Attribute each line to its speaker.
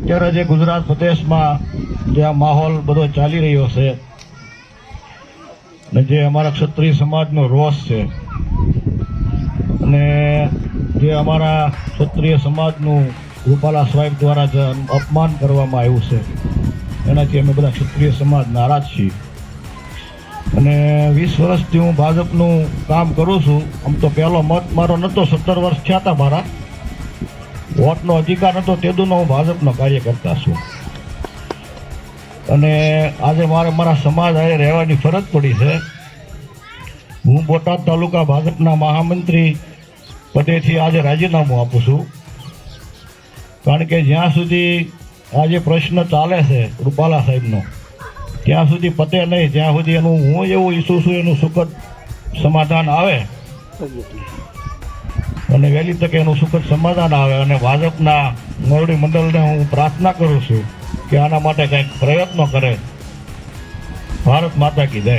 Speaker 1: અત્યારે જે ગુજરાત પ્રદેશમાં જે આ માહોલ બધો ચાલી રહ્યો છે ને જે અમારા ક્ષત્રિય સમાજનો રોષ છે અને જે અમારા ક્ષત્રિય સમાજનું રૂપાલા સાહેબ દ્વારા જે અપમાન કરવામાં આવ્યું છે એનાથી અમે બધા ક્ષત્રિય સમાજ નારાજ છીએ અને 20 વર્ષથી હું ભાજપનું કામ કરું છું. આમ તો પહેલો મત મારો નહોતો, 17 વર્ષ થયા હતા મારા, વોટનો અધિકાર નહોતો, તેદુનો હું ભાજપનો કાર્યકર્તા છું અને આજે મારે મારા સમાજ આજે રહેવાની ફરજ પડી છે. હું બોટાદ તાલુકા ભાજપના મહામંત્રી પદેથી આજે રાજીનામું આપું છું, કારણ કે જ્યાં સુધી આજે પ્રશ્ન ચાલે છે રૂપાલા સાહેબનો ત્યાં સુધી પતે નહીં, જ્યાં સુધી એનું હું એવું ઈચ્છું છું એનું સુખદ સમાધાન આવે અને વહેલી તકે એનું સુખદ સમાધાન આવે અને ભાજપના મોવડી મંડળને હું પ્રાર્થના કરું છું કે આના માટે કંઈક પ્રયત્નો કરે. ભારત માતા કી જય.